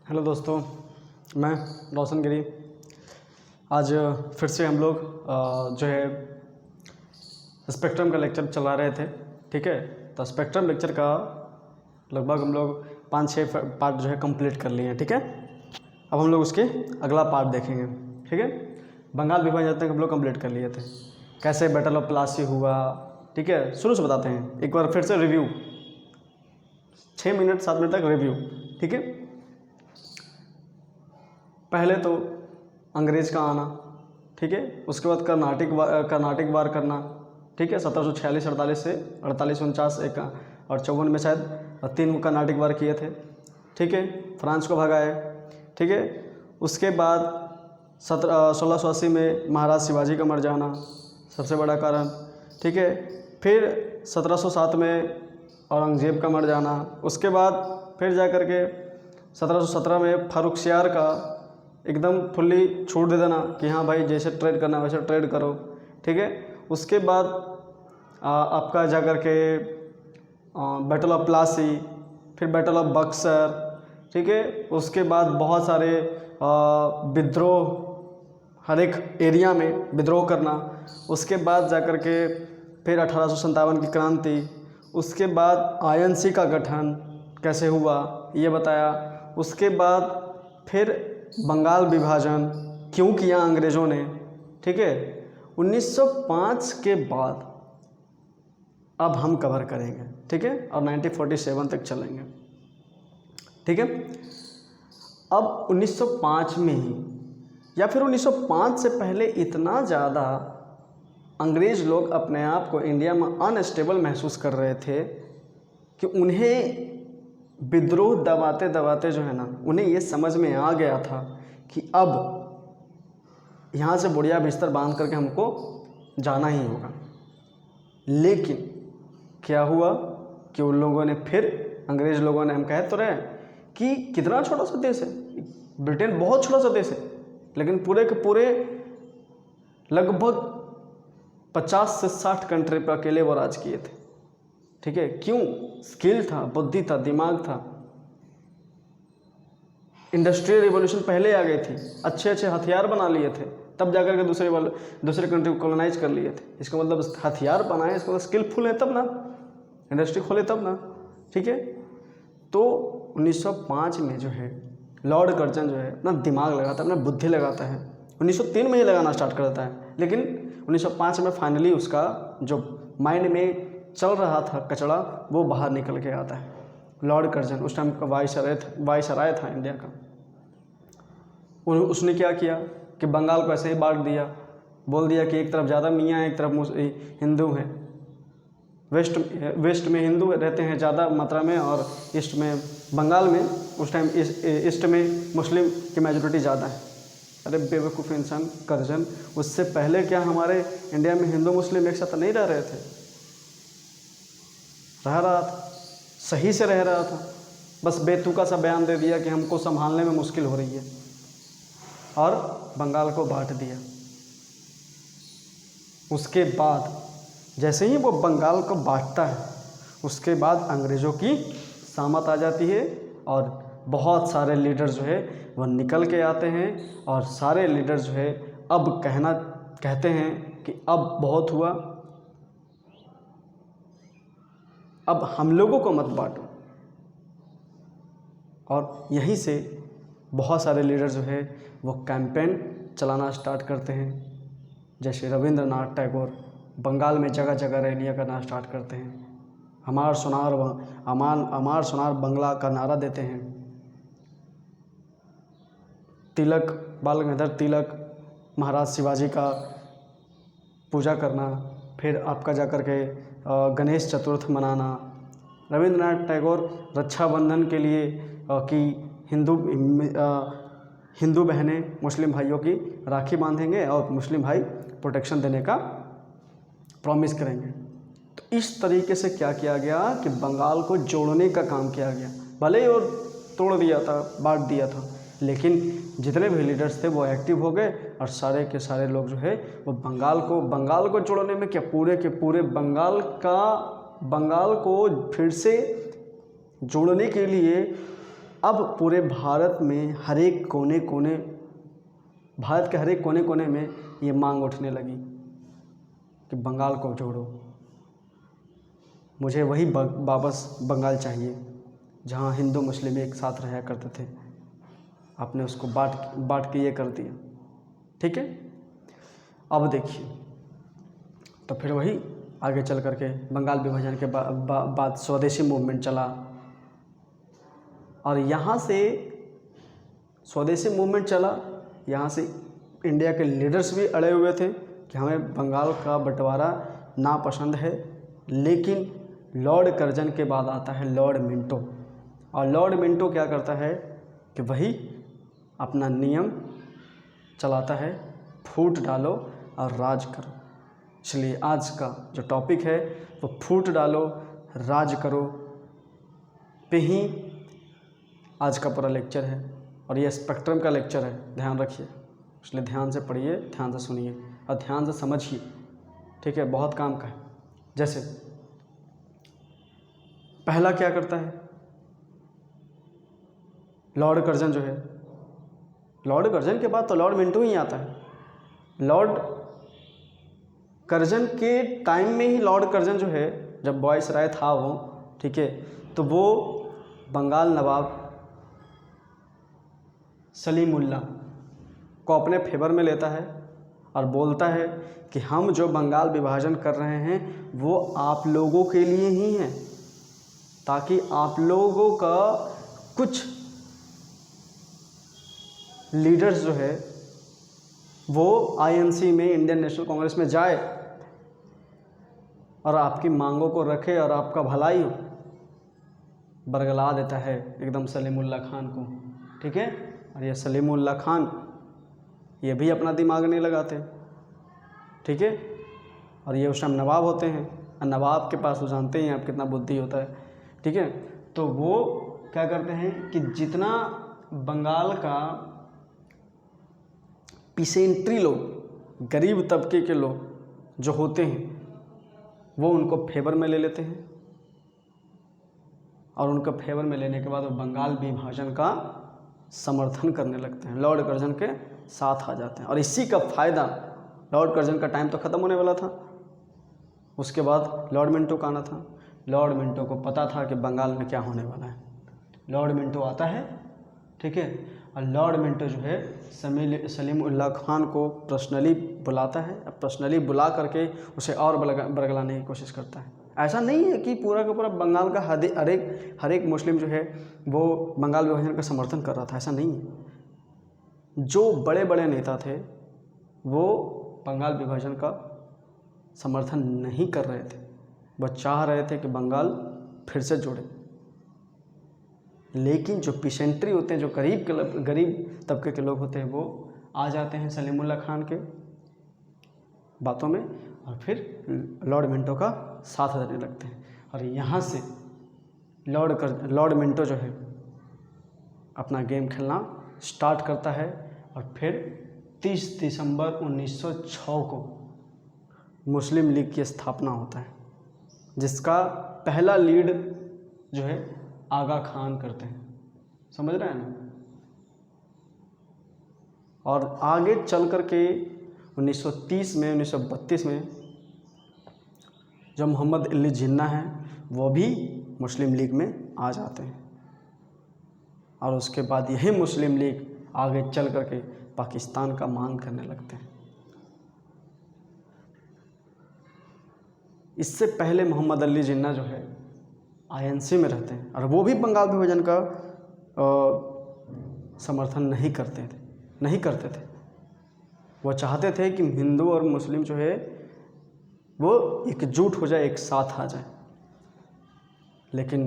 Hello दोस्तों, मैं रोशन गिरी। आज फिर से हम लोग जो है स्पेक्ट्रम का लेक्चर चला रहे थे। ठीक है, तो स्पेक्ट्रम लेक्चर का लगभग हम लोग 5-6 पार्ट जो है कंप्लीट कर लिए हैं। ठीक है, अब हम लोग उसके अगला पार्ट देखेंगे। ठीक है, बंगाल विभाजन तक हम लोग कंप्लीट कर लिए थे, कैसे बैटल ऑफ प्लासी हुआ। ठीक है, शुरू से बताते हैं, एक बार फिर से रिव्यू, 6 मिनट 7 मिनट तक रिव्यू। ठीक है, पहले तो अंग्रेज़ का आना, ठीक है, उसके बाद कर्नाटिक वार करना। ठीक है, 1746-48 से 48-49 एक और 54 में शायद 3 कर्नाटिक वार किए थे। ठीक है, फ्रांस को भगाए। ठीक है, उसके बाद 1680 में महाराज शिवाजी का मर जाना सबसे बड़ा कारण। ठीक है, फिर 1707 में औरंगजेब का मर जाना। उसके बाद फिर जा कर के 1717 में फारुखसियार का एकदम फुल्ली छूट दे देना कि हाँ भाई, जैसे ट्रेड करना वैसे ट्रेड करो। ठीक है, उसके बाद आपका जा कर के बैटल ऑफ प्लासी, फिर बैटल ऑफ बक्सर। ठीक है, उसके बाद बहुत सारे विद्रोह, हर एक एरिया में विद्रोह करना। उसके बाद जा कर के फिर 1857 की क्रांति। उसके बाद आईएनसी का गठन कैसे हुआ ये बताया। उसके बाद फिर बंगाल विभाजन क्यों किया अंग्रेज़ों ने। ठीक है, 1905 के बाद अब हम कवर करेंगे। ठीक है, और 1947 तक चलेंगे। ठीक है, अब 1905 में ही या फिर 1905 से पहले इतना ज़्यादा अंग्रेज़ लोग अपने आप को इंडिया में अनस्टेबल महसूस कर रहे थे कि उन्हें विद्रोह दबाते दबाते जो है ना, उन्हें ये समझ में आ गया था कि अब यहाँ से बुढ़िया बिस्तर बांध करके हमको जाना ही होगा। लेकिन क्या हुआ कि उन लोगों ने फिर, अंग्रेज़ लोगों ने, हम कह तो रहे कि कितना छोटा सा देश है ब्रिटेन, बहुत छोटा सा देश है, लेकिन पूरे के पूरे लगभग 50 से 60 कंट्री पर अकेले वो राज किए थे। ठीक है, क्यों? स्किल था, बुद्धि था, दिमाग था। इंडस्ट्रियल रिवॉल्यूशन पहले आ गई थी, अच्छे अच्छे हथियार बना लिए थे, तब जाकर के दूसरे कंट्री को कॉलोनाइज कर लिए थे। इसका मतलब हथियार बनाए, इसका मतलब स्किलफुल है तब ना, इंडस्ट्री खोले तब ना। ठीक है, तो 1905 में जो है लॉर्ड कर्जन जो है अपना दिमाग लगाता है, अपना बुद्धि लगाता है। 1903 में ही लगाना स्टार्ट कर देता है, लेकिन 1905 में फाइनली उसका जो माइंड में चल रहा था कचड़ा वो बाहर निकल के आता है। लॉर्ड कर्जन उस टाइम का वाइसराय था इंडिया का। उसने क्या किया कि बंगाल को ऐसे ही बांट दिया, बोल दिया कि एक तरफ ज़्यादा मियाँ हैं, एक तरफ हिंदू हैं। वेस्ट में हिंदू रहते हैं ज़्यादा मात्रा में, और ईस्ट में, बंगाल में उस टाइम ईस्ट में मुस्लिम की मेजॉरिटी ज़्यादा है। अरे बेवकूफ़ इंसान कर्जन, उससे पहले क्या हमारे इंडिया में हिंदू मुस्लिम एक साथ नहीं रह रहे थे? रह रहा था, सही से रह रहा था, बस बेतुका सा बयान दे दिया कि हमको संभालने में मुश्किल हो रही है और बंगाल को बांट दिया। उसके बाद जैसे ही वो बंगाल को बांटता है, उसके बाद अंग्रेज़ों की सामत आ जाती है और बहुत सारे लीडर जो है वो निकल के आते हैं, और सारे लीडर जो है अब कहते हैं कि अब बहुत हुआ, अब हम लोगों को मत बांटो। और यहीं से बहुत सारे लीडर जो है वो कैंपेन चलाना स्टार्ट करते हैं। जैसे रविंद्रनाथ टैगोर बंगाल में जगह जगह रैलियाँ करना स्टार्ट करते हैं, अमार सोनार बंगला का नारा देते हैं। तिलक, बाल गंगाधर तिलक, महाराज शिवाजी का पूजा करना, फिर आपका जाकर के गणेश चतुर्थ मनाना। रविंद्रनाथ टैगोर रक्षाबंधन के लिए कि हिंदू बहनें मुस्लिम भाइयों की राखी बांधेंगे और मुस्लिम भाई प्रोटेक्शन देने का प्रॉमिस करेंगे। तो इस तरीके से क्या किया गया कि बंगाल को जोड़ने का काम किया गया। भले ही और तोड़ दिया था, बांट दिया था, लेकिन जितने भी लीडर्स थे वो एक्टिव हो गए, और सारे के सारे लोग जो है वो बंगाल को जोड़ने में क्या, पूरे के पूरे बंगाल को फिर से जोड़ने के लिए अब पूरे भारत में भारत के हर एक कोने कोने में ये मांग उठने लगी कि बंगाल को जोड़ो, मुझे वही वापस बंगाल चाहिए जहाँ हिंदू मुस्लिम एक साथ रहा करते थे। आपने उसको बांट के ये कर दिया। ठीक है, अब देखिए, तो फिर वही आगे चल करके बंगाल विभाजन के बाद स्वदेशी मूवमेंट चला, और यहाँ से स्वदेशी मूवमेंट चला, यहाँ से इंडिया के लीडर्स भी अड़े हुए थे कि हमें बंगाल का बंटवारा नापसंद है। लेकिन लॉर्ड कर्जन के बाद आता है लॉर्ड मिंटो, और लॉर्ड मिंटो क्या करता है कि वही अपना नियम चलाता है, फूट डालो और राज करो। इसलिए आज का जो टॉपिक है वो फूट डालो राज करो पे ही आज का पूरा लेक्चर है, और ये स्पेक्ट्रम का लेक्चर है, ध्यान रखिए। इसलिए ध्यान से पढ़िए, ध्यान से सुनिए और ध्यान से समझिए। ठीक है, बहुत काम का है। जैसे पहला क्या करता है लॉर्ड कर्जन जो है, लॉर्ड कर्जन के बाद तो लॉर्ड मिंटो ही आता है। लॉर्ड कर्जन के टाइम में ही लॉर्ड कर्जन जो है, जब बॉयस राय था वो, ठीक है, तो वो बंगाल नवाब सलीमुल्ला को अपने फेवर में लेता है और बोलता है कि हम जो बंगाल विभाजन कर रहे हैं वो आप लोगों के लिए ही है, ताकि आप लोगों का कुछ लीडर्स जो है वो आईएनसी में, इंडियन नेशनल कांग्रेस में जाए और आपकी मांगों को रखे और आपका भलाई हो। बरगला देता है एकदम सलीमुल्ला खान को। ठीक है, और ये सलीमुल्ला खान ये भी अपना दिमाग नहीं लगाते। ठीक है, और ये उस टाइम नवाब होते हैं, और नवाब के पास वो जानते हैं आप कितना बुद्धि होता है। ठीक है, तो वो क्या करते हैं कि जितना बंगाल का पिसेंट्री लोग, गरीब तबके के लोग जो होते हैं, वो उनको फेवर में ले लेते हैं, और उनका फेवर में लेने के बाद वो बंगाल विभाजन का समर्थन करने लगते हैं, लॉर्ड कर्जन के साथ आ जाते हैं। और इसी का फ़ायदा, लॉर्ड कर्जन का टाइम तो ख़त्म होने वाला था, उसके बाद लॉर्ड मिंटो का आना था। लॉर्ड मिंटो को पता था कि बंगाल में क्या होने वाला है। लॉर्ड मिंटो आता है, ठीक है, और लॉर्ड मिंटो जो है सलीमुल्ला खान को पर्सनली बुलाता है, पर्सनली बुला करके उसे और बरगलाने की कोशिश करता है। ऐसा नहीं है कि पूरा का पूरा बंगाल का हर एक मुस्लिम जो है वो बंगाल विभाजन का समर्थन कर रहा था, ऐसा नहीं है। जो बड़े बड़े नेता थे वो बंगाल विभाजन का समर्थन नहीं कर रहे थे, वो चाह रहे थे कि बंगाल फिर से जुड़े। लेकिन जो पिसेंट्री होते हैं, जो गरीब तबके के लोग होते हैं, वो आ जाते हैं सलीमुल्ला खान के बातों में और फिर लॉर्ड मिंटो का साथ देने लगते हैं। और यहाँ से लॉर्ड मिंटो जो है अपना गेम खेलना स्टार्ट करता है, और फिर 30 दिसंबर 1906 को मुस्लिम लीग की स्थापना होता है, जिसका पहला लीड जो है आगा खान करते हैं। समझ रहे हैं ना? और आगे चल कर के 1930 में, 1932 में जो मोहम्मद अली जिन्ना हैं वो भी मुस्लिम लीग में आ जाते हैं, और उसके बाद यही मुस्लिम लीग आगे चल कर के पाकिस्तान का मांग करने लगते हैं। इससे पहले मोहम्मद अली जिन्ना जो है आईएनसी में रहते हैं, और वो भी बंगाल विभाजन का समर्थन नहीं करते थे। वो चाहते थे कि हिंदू और मुस्लिम जो है वो एकजुट हो जाए, एक साथ आ जाए। लेकिन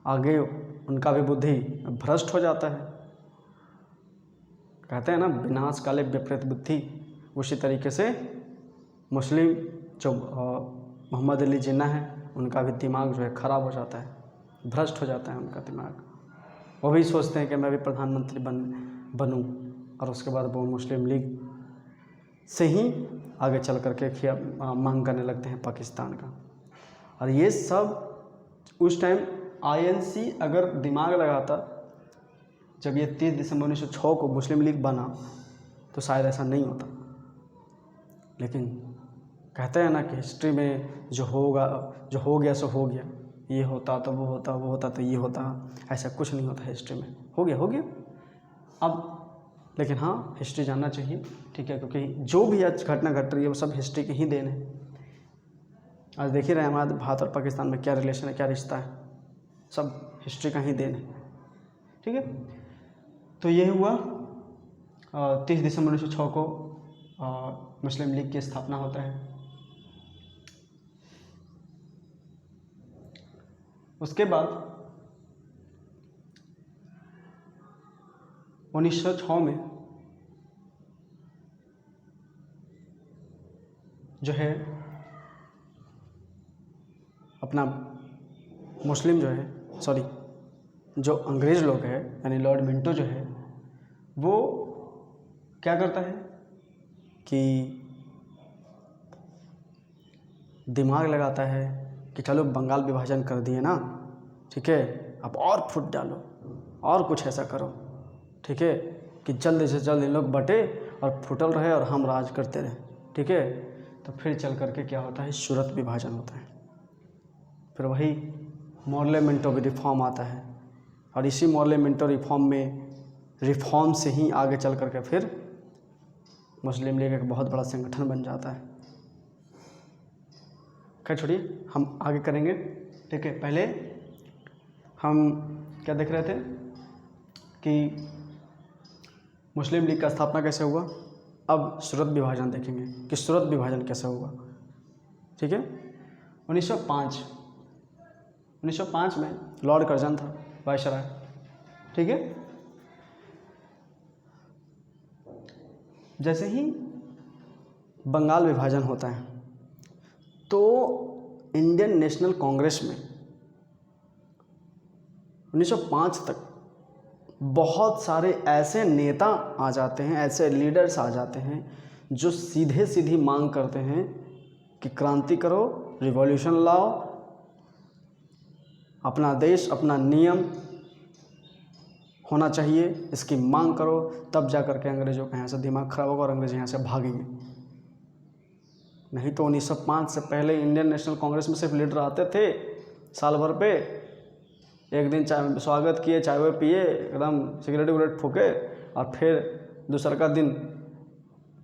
आगे उनका भी बुद्धि भ्रष्ट हो जाता है। कहते हैं ना, विनाश काले विपरीत बुद्धि। उसी तरीके से मुस्लिम जो मोहम्मद अली जिन्ना है, उनका भी दिमाग जो है ख़राब हो जाता है, भ्रष्ट हो जाता है उनका दिमाग। वो भी सोचते हैं कि मैं भी प्रधानमंत्री बनूं, और उसके बाद वो मुस्लिम लीग से ही आगे चल करके मांग करने लगते हैं पाकिस्तान का। और ये सब उस टाइम आईएनसी अगर दिमाग लगाता जब ये 30 दिसंबर 1906 को मुस्लिम लीग बना तो शायद ऐसा नहीं होता। लेकिन कहते हैं ना कि हिस्ट्री में जो हो गया सो हो गया, ये होता तो वो होता, वो होता तो ये होता, ऐसा कुछ नहीं होता हिस्ट्री में। हो गया अब। लेकिन हाँ, हिस्ट्री जानना चाहिए, ठीक है, क्योंकि जो भी आज घटना घट रही है वो सब हिस्ट्री की ही देन है। आज देख ही रहे हैं हमारे भारत और पाकिस्तान में क्या रिलेशन है, क्या रिश्ता है, सब हिस्ट्री का ही देन है, ठीक है। तो ये हुआ 30 दिसंबर 1906 को मुस्लिम लीग की स्थापना होता है। उसके बाद 1906 में जो है अपना मुस्लिम जो अंग्रेज़ लोग हैं, यानी लॉर्ड मिंटो जो है वो क्या करता है कि दिमाग लगाता है कि चलो बंगाल विभाजन कर दिए ना, ठीक है, अब और फुट डालो और कुछ ऐसा करो, ठीक है, कि जल्द से जल्द इन लोग बटे और फुटल रहे और हम राज करते रहे, ठीक है। तो फिर चल करके क्या होता है, सूरत विभाजन होता है। फिर वही मॉर्ले मिंटो रिफॉर्म आता है और इसी मॉर्ले मिंटो रिफॉर्म से ही आगे चल करके फिर मुस्लिम लीग एक बहुत बड़ा संगठन बन जाता है। खैर छोड़िए, हम आगे करेंगे, ठीक है। पहले हम क्या देख रहे थे कि मुस्लिम लीग का स्थापना कैसे हुआ, अब सूरत विभाजन देखेंगे कि सूरत विभाजन कैसे हुआ, ठीक है। 1905 में लॉर्ड कर्जन था वायसराय, ठीक है। जैसे ही बंगाल विभाजन होता है तो इंडियन नेशनल कांग्रेस में 1905 तक बहुत सारे ऐसे नेता आ जाते हैं, ऐसे लीडर्स आ जाते हैं जो सीधी मांग करते हैं कि क्रांति करो, रिवॉल्यूशन लाओ, अपना देश अपना नियम होना चाहिए, इसकी मांग करो, तब जा कर के अंग्रेज़ों का यहाँ से दिमाग खराब होगा और अंग्रेज यहाँ से भागेंगे। नहीं तो 1905 से पहले इंडियन नेशनल कांग्रेस में सिर्फ लीडर आते थे साल भर पे, एक दिन चाय स्वागत किए, चाय वाय पिए, एकदम सिगरेट विगरेट फूके, और फिर दूसरा का दिन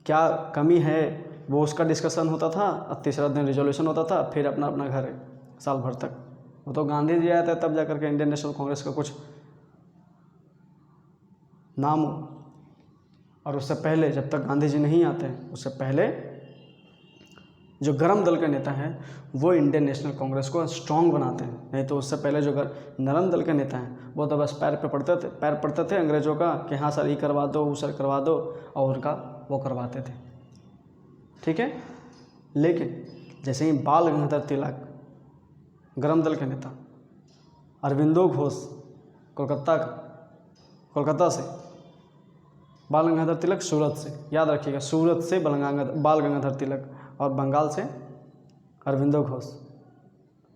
क्या कमी है वो उसका डिस्कशन होता था, और तीसरा दिन रिजोल्यूशन होता था, फिर अपना अपना घर है साल भर तक। वो तो गांधी जी आया था तब जा करके इंडियन नेशनल कांग्रेस का कुछ नाम हो, और उससे पहले जब तक गांधी जी नहीं आते उससे पहले जो गरम दल के नेता हैं वो इंडियन नेशनल कांग्रेस को स्ट्रांग बनाते हैं। नहीं तो उससे पहले जो नरम दल के नेता हैं वो तो बस पैर पड़ते थे अंग्रेज़ों का कि हाँ सर ये करवा दो, वो सर करवा दो, और उनका वो करवाते थे, ठीक है। लेकिन जैसे ही बाल गंगाधर तिलक, गरम दल के नेता, अरविंदो घोष कोलकाता से, बाल गंगाधर तिलक सूरत से, याद रखिएगा, सूरत से बाल गंगाधर तिलक, और बंगाल से अरविंदो घोष,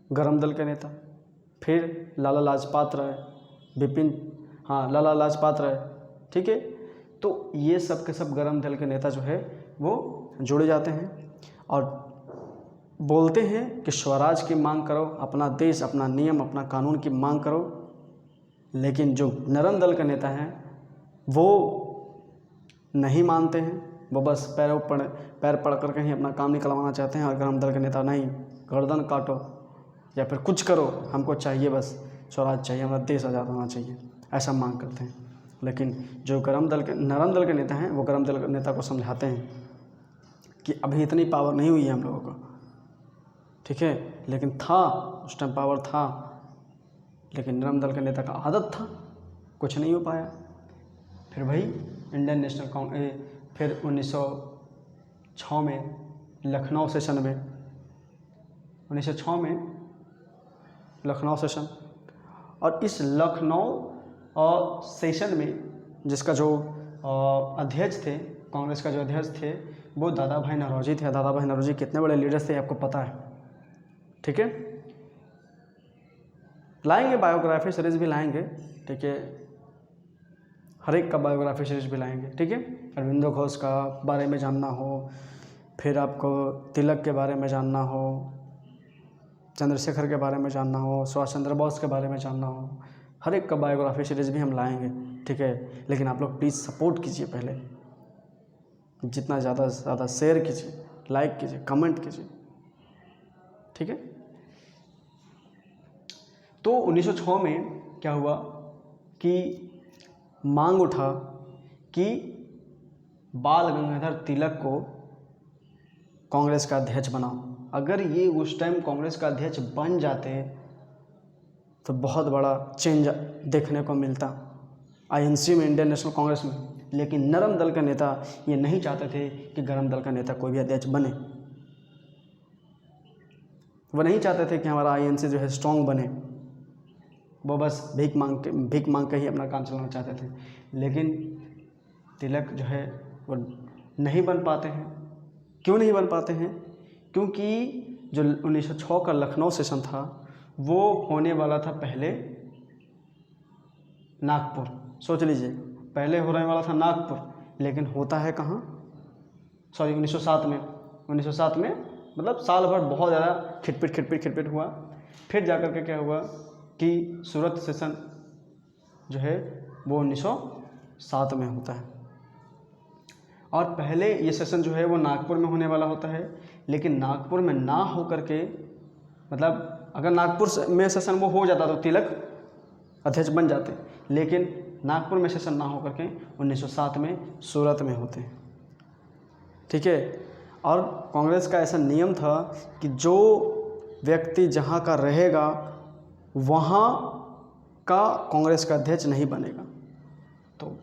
गरम दल के नेता। फिर लाला लाजपत राय, ठीक है। तो ये सब के सब गरम दल के नेता जो है वो जुड़े जाते हैं और बोलते हैं कि स्वराज की मांग करो, अपना देश अपना नियम अपना कानून की मांग करो। लेकिन जो नरम दल के नेता हैं वो नहीं मानते हैं, वो बस पैर पड़ कर कहीं अपना काम निकलवाना चाहते हैं, और गरम दल के नेता नहीं, गर्दन काटो या फिर कुछ करो, हमको चाहिए बस स्वराज चाहिए, हमारा देश आज़ाद होना चाहिए, ऐसा मांग करते हैं। लेकिन जो नरम दल के नेता हैं वो गरम दल के नेता को समझाते हैं कि अभी इतनी पावर नहीं हुई है हम लोगों को, ठीक है, लेकिन था उस टाइम पावर था, लेकिन नरम दल के नेता का आदत था, कुछ नहीं हो पाया। फिर वही इंडियन नेशनल कांग्रेस, फिर 1906 में लखनऊ सेशन में, 1906 में लखनऊ सेशन, और इस लखनऊ सेशन में जिसका जो अध्यक्ष थे, कांग्रेस का जो अध्यक्ष थे वो दादा भाई नौरोजी थे। दादा भाई नौरोजी कितने बड़े लीडर थे आपको पता है, ठीक है। लाएंगे, बायोग्राफी सीरीज़ भी लाएंगे, ठीक है, हर एक का बायोग्राफी सीरीज भी लाएंगे, ठीक है। अरविंदो घोष का बारे में जानना हो, फिर आपको तिलक के बारे में जानना हो, चंद्रशेखर के बारे में जानना हो, सुभाष चंद्र बोस के बारे में जानना हो, हर एक का बायोग्राफी सीरीज भी हम लाएंगे, ठीक है। लेकिन आप लोग प्लीज़ सपोर्ट कीजिए, पहले जितना ज़्यादा से ज़्यादा शेयर कीजिए, लाइक कीजिए, कमेंट कीजिए, ठीक है। तो 1906 में क्या हुआ कि मांग उठा कि बाल गंगाधर तिलक को कांग्रेस का अध्यक्ष बनाओ। अगर ये उस टाइम कांग्रेस का अध्यक्ष बन जाते तो बहुत बड़ा चेंज देखने को मिलता आईएनसी में, इंडियन नेशनल कांग्रेस में। लेकिन नरम दल का नेता ये नहीं चाहते थे कि गरम दल का नेता कोई भी अध्यक्ष बने। वो नहीं चाहते थे कि हमारा आईएनसी जो है स्ट्रांग बने, वो बस भीख मांग के ही अपना काम चलाना चाहते थे। लेकिन तिलक जो है वो नहीं बन पाते हैं। क्यों नहीं बन पाते हैं? क्योंकि जो 1906 का लखनऊ सेशन था वो होने वाला था पहले नागपुर। सोच लीजिए, पहले होने वाला था नागपुर, लेकिन होता है कहाँ? 1907 में। 1907 में मतलब साल भर बहुत ज़्यादा खिटपिट हुआ। फिर जाकर के क्या हुआ कि सूरत सेशन जो है वो 1907 में होता है। और पहले ये सेशन जो है वो नागपुर में होने वाला होता है, लेकिन नागपुर में ना हो करके, मतलब अगर नागपुर में सेशन वो हो जाता तो तिलक अध्यक्ष बन जाते, लेकिन नागपुर में सेशन ना हो करके 1907 में सूरत में होते हैं, ठीक है। और कांग्रेस का ऐसा नियम था कि जो व्यक्ति जहाँ का रहेगा वहाँ का कांग्रेस का अध्यक्ष नहीं बनेगा। तो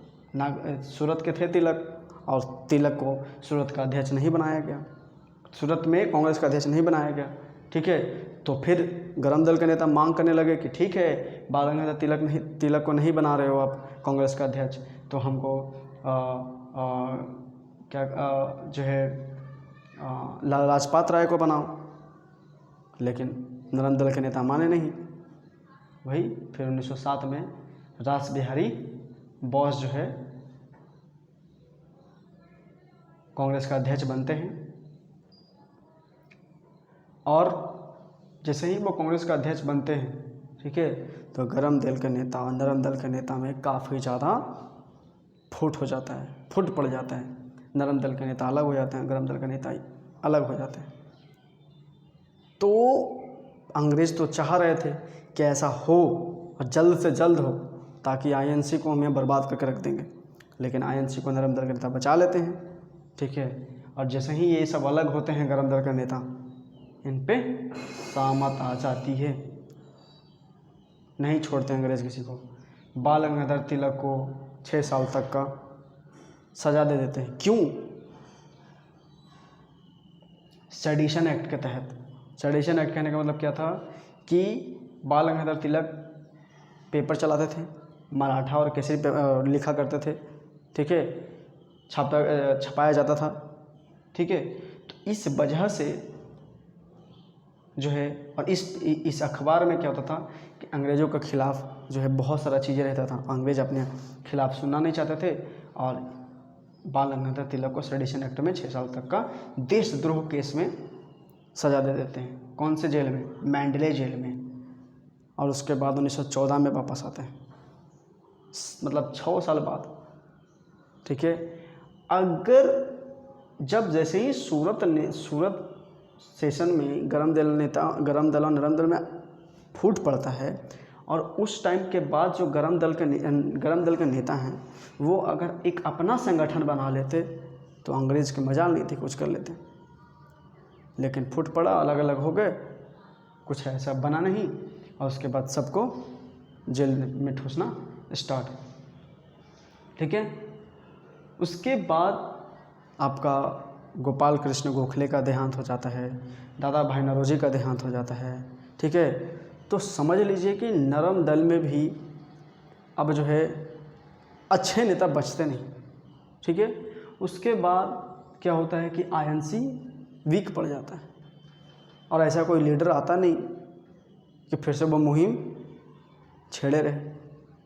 सूरत के थे तिलक, और तिलक को सूरत का अध्यक्ष नहीं बनाया गया, सूरत में कांग्रेस का अध्यक्ष नहीं बनाया गया, ठीक है। तो फिर गरम दल के नेता मांग करने लगे कि ठीक है, बाल गंगाधर तिलक को नहीं बना रहे हो आप कांग्रेस का अध्यक्ष, तो हमको जो है लाला लाजपत राय को बनाओ। लेकिन नरम दल के नेता माने नहीं। वही फिर 1907 में रास बिहारी बोस जो है कांग्रेस का अध्यक्ष बनते हैं। और जैसे ही वो कांग्रेस का अध्यक्ष बनते हैं, ठीक है, तो गरम दल के नेता और नरम दल के नेता में काफ़ी ज़्यादा फूट हो जाता है, फूट पड़ जाता है। नरम दल के नेता अलग हो जाते हैं, गरम दल के नेता अलग हो जाते हैं। तो अंग्रेज़ तो चाह रहे थे कि ऐसा हो और जल्द से जल्द हो, ताकि आईएनसी को हमें बर्बाद करके रख देंगे। लेकिन आईएनसी को नरम दल के नेता बचा लेते हैं, ठीक है। और जैसे ही ये सब अलग होते हैं गरम दल के नेता, इन पे सामत आ जाती है। नहीं छोड़ते अंग्रेज़ किसी को। बाल गंगाधर तिलक को 6 साल तक का सज़ा दे देते हैं। क्यों? सेडिशन एक्ट के तहत। सेडिशन एक्ट कहने का मतलब क्या था कि बाल गंगाधर तिलक पेपर चलाते थे, मराठा और केसरी पे लिखा करते थे, ठीक है, छपाया जाता था, ठीक है। तो इस वजह से जो है, और इस अखबार में क्या होता था कि अंग्रेज़ों के ख़िलाफ़ जो है बहुत सारा चीज़ें रहता था। अंग्रेज़ अपने खिलाफ़ सुनना नहीं चाहते थे, और बाल गंगाधर तिलक को सेडिशन एक्ट में 6 साल तक का देशद्रोह केस में सज़ा दे देते हैं। कौन से जेल में? मैंडले जेल में। और उसके बाद 1914 में वापस आते हैं, मतलब 6 साल बाद, ठीक है। अगर जब जैसे ही सूरत सेशन में गरम दल और नरम दल में फूट पड़ता है, और उस टाइम के बाद जो गरम दल के नेता हैं वो अगर एक अपना संगठन बना लेते तो अंग्रेज़ की मजाल नहीं थी, कुछ कर लेते। लेकिन फूट पड़ा, अलग अलग हो गए, कुछ ऐसा बना नहीं, और उसके बाद सबको जेल में ठूसना स्टार्ट, ठीक है। उसके बाद आपका गोपाल कृष्ण गोखले का देहांत हो जाता है, दादा भाई नौरोजी का देहांत हो जाता है, ठीक है। तो समझ लीजिए कि नरम दल में भी अब जो है अच्छे नेता बचते नहीं, ठीक है। उसके बाद क्या होता है कि आईएनसी वीक पड़ जाता है, और ऐसा कोई लीडर आता नहीं कि फिर से वो मुहिम छेड़े रहे।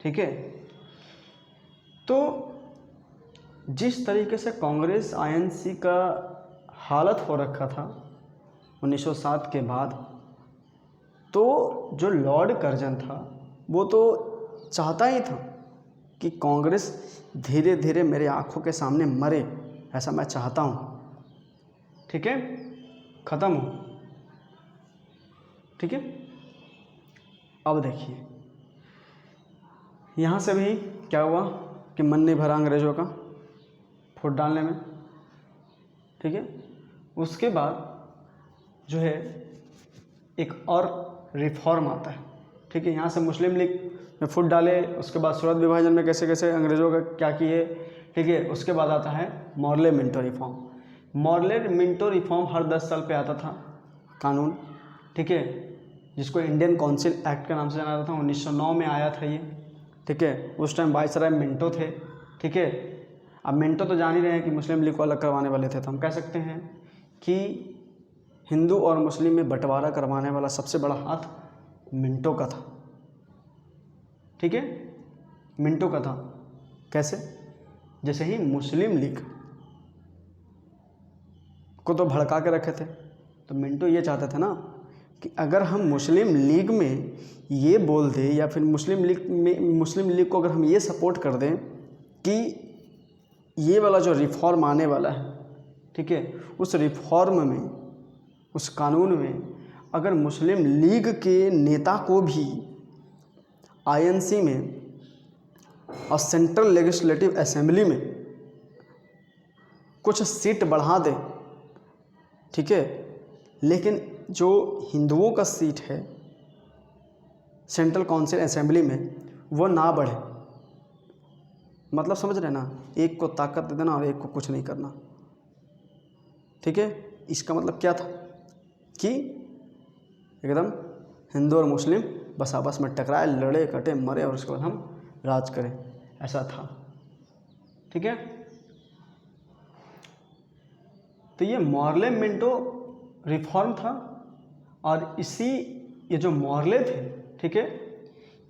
ठीक है, तो जिस तरीके से कांग्रेस आईएनसी का हालत हो रखा था 1907 के बाद, तो जो लॉर्ड कर्जन था वो तो चाहता ही था कि कांग्रेस धीरे धीरे मेरे आंखों के सामने मरे, ऐसा मैं चाहता हूँ। ठीक है, ख़त्म हो। ठीक है, अब देखिए यहाँ से भी क्या हुआ कि मन नहीं भरा अंग्रेज़ों का फुट डालने में। ठीक है, उसके बाद जो है एक और रिफॉर्म आता है। ठीक है, यहाँ से मुस्लिम लीग में फुट डाले, उसके बाद सूरत विभाजन में कैसे कैसे अंग्रेज़ों का क्या किए। ठीक है, उसके बाद आता है Morley Minto reform. Morley Minto reform हर 10 साल पे आता था कानून। ठीक है, जिसको इंडियन काउंसिल एक्ट के नाम से जाना जाता था। 1909 में आया था ये। ठीक है, उस टाइम वाइसराय मिंटो थे। ठीक है, अब मिंटो तो जान ही रहे हैं कि मुस्लिम लीग को अलग करवाने वाले थे, तो हम कह सकते हैं कि हिंदू और मुस्लिम में बंटवारा करवाने वाला सबसे बड़ा हाथ मिंटो का था। ठीक है, मिंटो का था। कैसे? जैसे ही मुस्लिम लीग को तो भड़का के रखे थे, तो मिंटो ये चाहते थे ना कि अगर हम मुस्लिम लीग में ये बोल दें या फिर मुस्लिम लीग को अगर हम ये सपोर्ट कर दें कि ये वाला जो रिफॉर्म आने वाला है, ठीक है, उस रिफॉर्म में, उस कानून में अगर मुस्लिम लीग के नेता को भी आईएनसी में और सेंट्रल लेजिस्लेटिव असेंबली में कुछ सीट बढ़ा दे, ठीक है, लेकिन जो हिंदुओं का सीट है सेंट्रल काउंसिल असेंबली में वो ना बढ़े, मतलब समझ रहे ना, एक को ताकत दे देना और एक को कुछ नहीं करना। ठीक है, इसका मतलब क्या था कि एकदम हिंदू और मुस्लिम बस आपस में टकराए, लड़े, कटे, मरे और उसके बाद हम राज करें, ऐसा था। ठीक है, तो ये मॉर्ले मिंटो रिफॉर्म था। और ये जो मॉर्ले थे, ठीक है,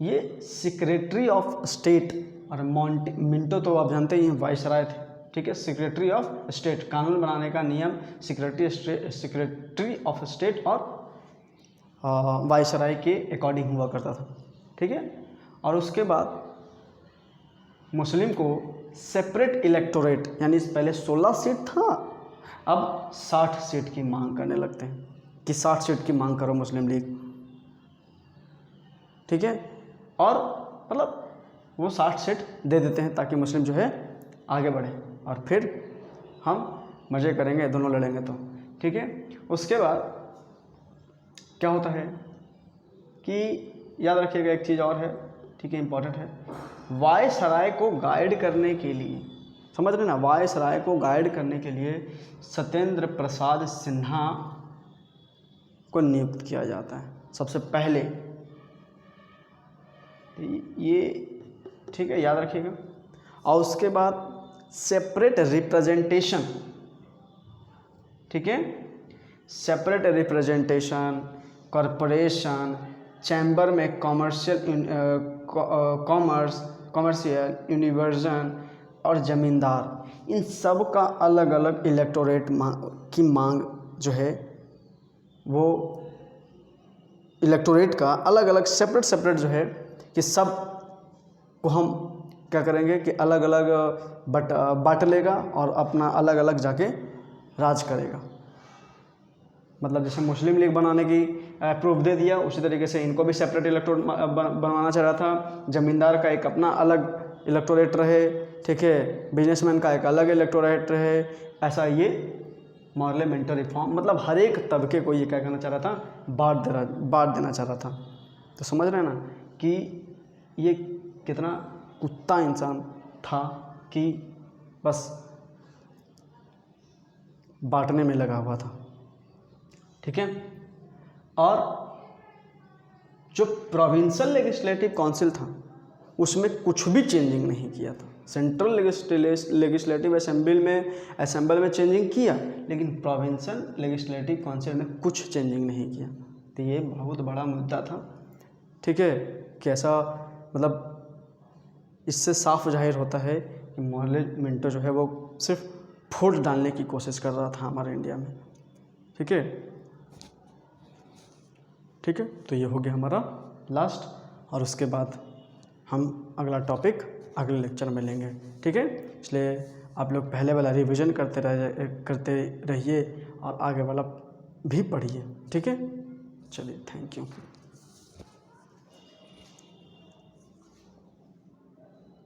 ये सेक्रेटरी ऑफ स्टेट, और मिंटो तो आप जानते ही हैं वाइसराय थे। ठीक है, सेक्रेटरी ऑफ स्टेट, कानून बनाने का नियम सेक्रेटरी ऑफ स्टेट और वाइसराय के अकॉर्डिंग हुआ करता था। ठीक है, और उसके बाद मुस्लिम को सेपरेट इलेक्टोरेट, यानी पहले 16 सीट था, अब 60 सीट की मांग करने लगते हैं कि 60 सीट की मांग करो मुस्लिम लीग। ठीक है, और मतलब वो 60 सीट दे देते हैं ताकि मुस्लिम जो है आगे बढ़े और फिर हम मज़े करेंगे, दोनों लड़ेंगे तो। ठीक है, उसके बाद क्या होता है कि याद रखिएगा एक चीज़ और है, ठीक है, इम्पॉर्टेंट है, वायसराय को गाइड करने के लिए, समझ रहे ना, वायसराय को गाइड करने के लिए सत्येंद्र प्रसाद सिन्हा को नियुक्त किया जाता है सबसे पहले। ये ठीक है, याद रखिएगा। और उसके बाद सेपरेट रिप्रेजेंटेशन, ठीक है, सेपरेट रिप्रेजेंटेशन, कॉरपोरेशन, चैम्बर में कॉमर्शियल, यूनिवर्जन और ज़मींदार, इन सब का अलग अलग इलेक्टोरेट की मांग जो है, वो इलेक्टोरेट का अलग अलग सेपरेट जो है कि सब को हम क्या करेंगे कि अलग अलग बांट लेगा और अपना अलग अलग जाके राज करेगा। मतलब जैसे मुस्लिम लीग बनाने की प्रूफ दे दिया, उसी तरीके से इनको भी सेपरेट इलेक्टोरेट बनवाना चाह रहा था। ज़मींदार का एक अपना अलग इलेक्टोरेट रहे, ठीक है, बिजनेसमैन का एक अलग इलेक्टोरेट रहे, ऐसा ये मॉर्ले मिंटो रिफॉर्म, मतलब हर एक तबके को ये क्या करना चाह रहा था, बांट देना चाह रहा था। तो समझ रहे हैं ना कि ये कितना कुत्ता इंसान था कि बस बांटने में लगा हुआ था। ठीक है, और जो प्रोविंशियल लेजिस्लेटिव काउंसिल था उसमें कुछ भी चेंजिंग नहीं किया था। सेंट्रल लेजिस्लेटिव असेंबल में चेंजिंग किया, लेकिन प्रोविंशियल लेजिस्लेटिव काउंसिल में कुछ चेंजिंग नहीं किया। तो ये बहुत बड़ा मुद्दा था। ठीक है, कि ऐसा मतलब इससे साफ जाहिर होता है कि मोहल्ले मिंटो जो है वो सिर्फ फूट डालने की कोशिश कर रहा था हमारे इंडिया में। ठीक है, ठीक है, तो ये हो गया हमारा लास्ट, और उसके बाद हम अगला टॉपिक अगले लेक्चर में लेंगे। ठीक है, इसलिए आप लोग पहले वाला रिवीजन करते रहिए और आगे वाला भी पढ़िए। ठीक है, चलिए, थैंक यू।